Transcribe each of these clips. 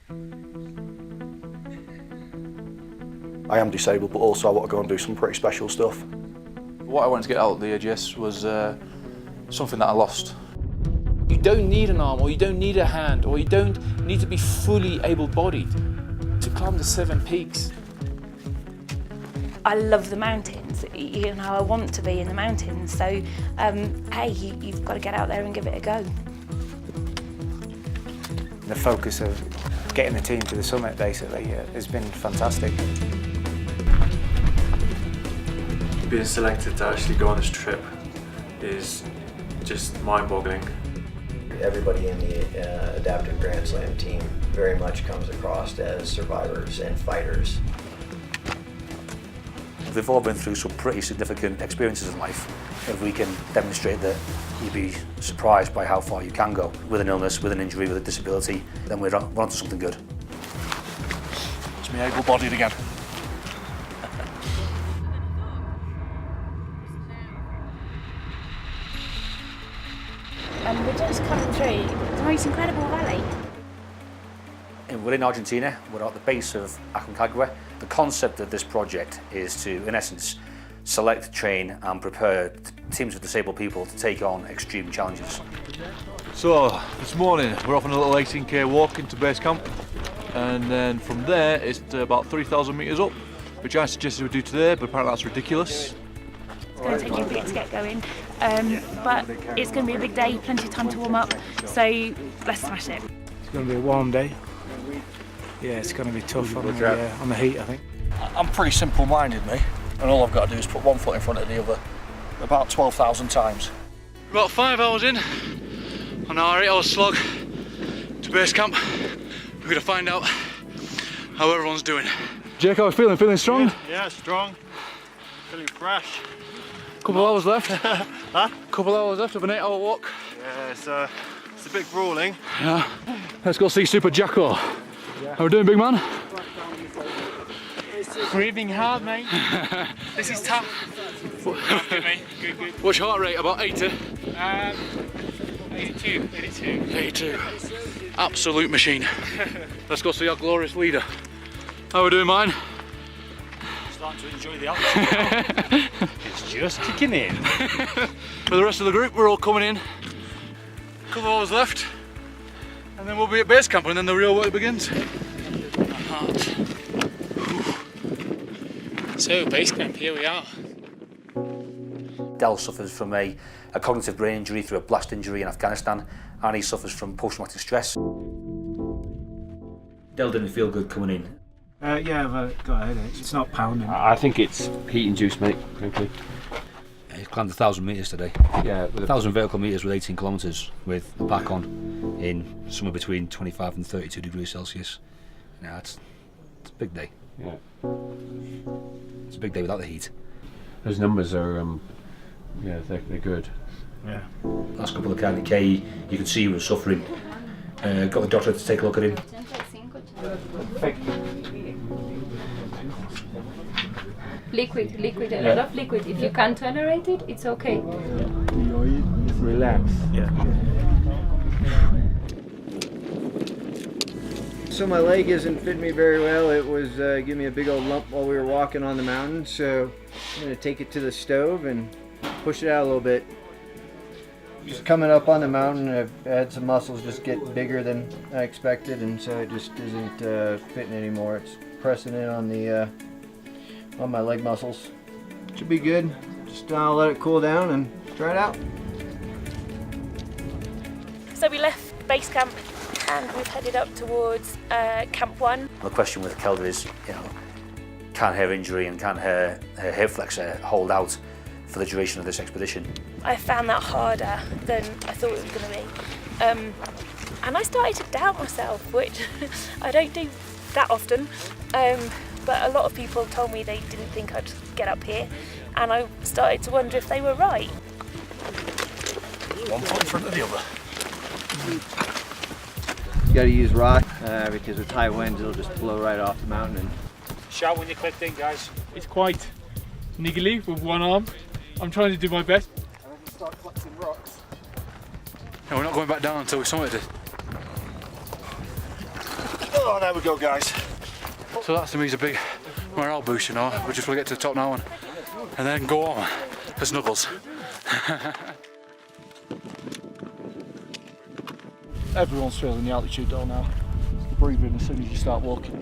I am disabled, but also I want to go and do some pretty special stuff. What I wanted to get out of the AGS was something that I lost. You don't need an arm, or you don't need a hand, or you don't need to be fully able-bodied to climb the 7 peaks. I love the mountains, you know, I want to be in the mountains, so hey, you've got to get out there and give it a go. The focus of getting the team to the summit basically has been fantastic. Being selected to actually go on this trip is just mind-boggling. Everybody in the Adaptive Grand Slam team very much comes across as survivors and fighters. They've all been through some pretty significant experiences in life. If we can demonstrate that you'd be surprised by how far you can go with an illness, with an injury, with a disability, then we're on to something good. It's me able-bodied again. And we're just coming through the most incredible valley. And we're in Argentina, we're at the base of Aconcagua. The concept of this project is to, in essence, select, train and prepare teams of disabled people to take on extreme challenges. So, this morning we're off on a little 18k walk into base camp, and then from there it's about 3,000 metres up, which I suggested we do today, but apparently that's ridiculous. It's going to take you a bit to get going, but it's going to be a big day, plenty of time to warm up, so let's smash it. It's going to be a warm day. Yeah, it's going to be tough on the heat, I think. I'm pretty simple-minded, me, and all I've got to do is put one foot in front of the other about 12,000 times. About 5 hours in on our 8-hour slog to base camp. We're going to find out how everyone's doing. Jake, how are you feeling strong? Yeah, strong. Feeling fresh. Couple of hours left. Huh? Couple of hours left of an 8-hour walk. Yeah, it's a bit grueling. Yeah. Let's go see Super Jaco. How we doing, big man? Breathing hard, mate. This is tough. Good, mate. Good. What's your heart rate? About 80? 82. Absolute machine. Let's go see our glorious leader. How we doing, mine? Starting to enjoy the altitude. It's just kicking in. For the rest of the group, we're all coming in. A couple of hours left, and then we'll be at base camp, and then the real work begins. So, base camp, here we are. Del suffers from a cognitive brain injury through a blast injury in Afghanistan, and he suffers from post-traumatic stress. Del didn't feel good coming in. Yeah, I've got a headache. It's not pounding. I think it's heat-induced, mate, frankly. He climbed 1,000 metres today. Yeah, 1,000 vertical metres with 18 kilometres with the pack on in somewhere between 25 and 32 degrees Celsius. Yeah, it's a big day. Yeah. It's a big day without the heat. Those numbers are, yeah, they're good. Yeah. Last couple of K, you could see he was suffering. Got the doctor to take a look at him. Liquid, a lot of liquid. If you can't tolerate it, it's okay. Relax. Yeah. So my leg isn't fitting me very well. It was giving me a big old lump while we were walking on the mountain. So I'm going to take it to the stove and push it out a little bit. Just coming up on the mountain, I've had some muscles just get bigger than I expected, and so it just isn't fitting anymore. It's pressing in on the on my leg muscles. Should be good. Just let it cool down and try it out. So we left base camp and we've headed up towards Camp 1. The question with Kelda is, can her injury and can her hip flexor hold out for the duration of this expedition? I found that harder than I thought it was going to be. And I started to doubt myself, which I don't do that often. But a lot of people told me they didn't think I'd get up here, and I started to wonder if they were right. One foot in front of the other. You got to use rock because with high winds it'll just blow right off the mountain. And Shout when you're clipped in, guys. It's quite niggly with one arm. I'm trying to do my best. And then start collecting rocks. No, we're not going back down until we summited it. Oh, there we go, guys. So that to me is a big morale boost, you know. We just want to get to the top now and then go on for snuggles. Everyone's feeling the altitude though now. Breathe in as soon as you start walking.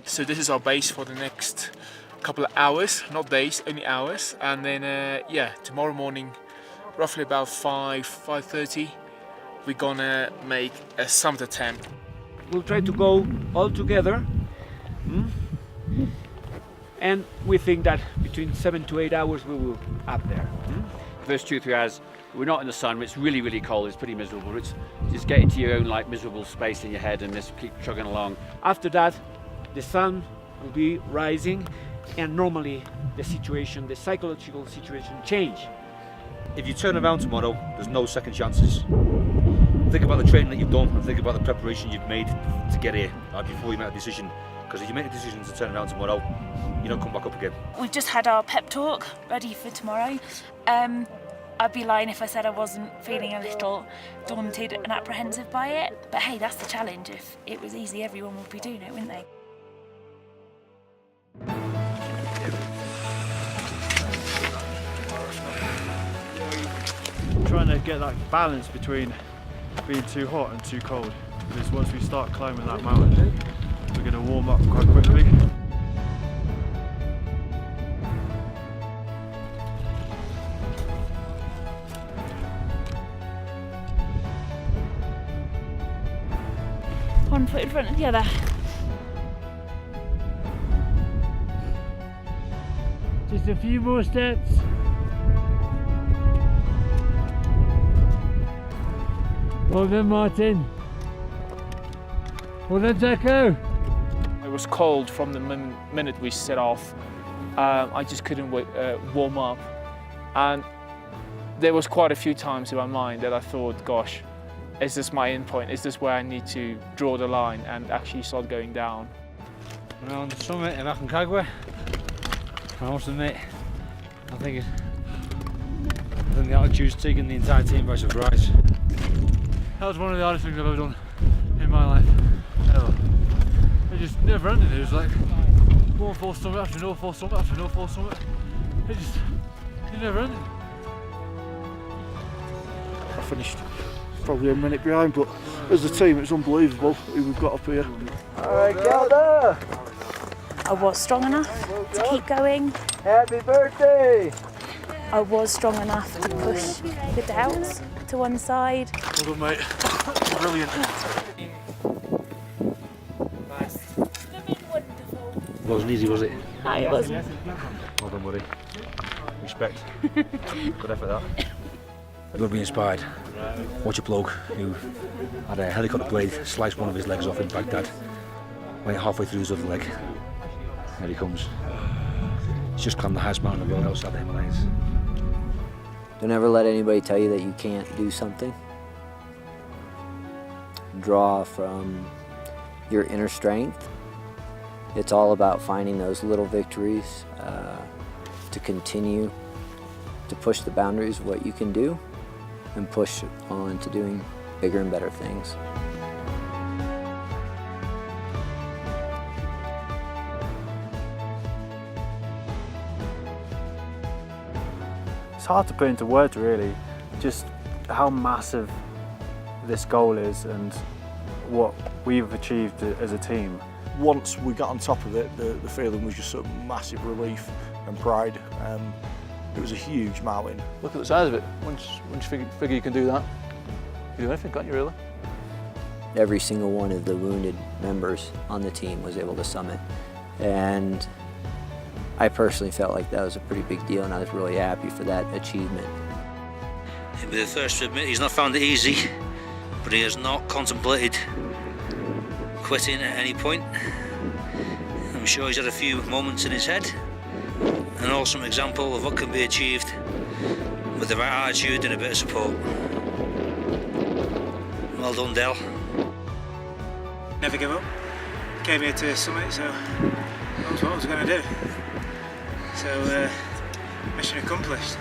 So this is our base for the next couple of hours, not days, only hours. And then yeah, tomorrow morning, roughly about 5:30, we're gonna make a summit attempt. We'll try to go all together. And we think that between 7 to 8 hours we will up there. First 2-3 hours, we're not in the sun, it's really, really cold, it's pretty miserable. It's just get into your own like miserable space in your head and just keep chugging along. After that, the sun will be rising, and normally the situation, the psychological situation change. If you turn around tomorrow, there's no second chances. Think about the training that you've done and think about the preparation you've made to get here before you make a decision. Because if you make a decision to turn around tomorrow, you don't come back up again. We've just had our pep talk ready for tomorrow. I'd be lying if I said I wasn't feeling a little daunted and apprehensive by it. But hey, that's the challenge. If it was easy, everyone would be doing it, wouldn't they? Trying to get that balance between being too hot and too cold, because once we start climbing that mountain, we're going to warm up quite quickly. One foot in front of the other. Just a few more steps. Well done, Martin. Well done, Jaco. It was cold from the minute we set off. I just couldn't warm up. And there was quite a few times in my mind that I thought, gosh, is this my end point? Is this where I need to draw the line and actually start going down? We're on the summit of Aconcagua. I must admit, I think the altitude's taken the entire team by surprise. That was one of the hardest things I've ever done in my life, ever. It just never ended. It was like one false summit after no false summit after no false summit. It never ended. I finished probably a minute behind, but as a team it's unbelievable who we've got up here. Alright, Kelda! I was strong enough to keep going. Happy birthday! I was strong enough to push the doubts to one side. Well done, mate. Brilliant. Wasn't easy, was it? No, it wasn't. Well done, buddy. Respect. Good effort, that. You've got to be inspired. Watch a bloke who had a helicopter blade slice one of his legs off in Baghdad. Went halfway through his other leg. There he comes. He's just climbed the highest mountain in the world outside the Himalayas. Don't ever let anybody tell you that you can't do something. Draw from your inner strength. It's all about finding those little victories to continue to push the boundaries of what you can do and push on to doing bigger and better things. It's hard to put into words, really, just how massive this goal is and what we've achieved as a team. Once we got on top of it, the feeling was just a massive relief and pride. It was a huge mountain. Look at the size of it. Once you figure you can do that, you can do anything, can't you, really? Every single one of the wounded members on the team was able to summit. And I personally felt like that was a pretty big deal, and I was really happy for that achievement. He'll be the first to admit he's not found it easy, but he has not contemplated quitting at any point. I'm sure he's had a few moments in his head. An awesome example of what can be achieved with the right attitude and a bit of support. Well done, Del. Never give up. Came here to summit, so that was what I was going to do. So, mission accomplished.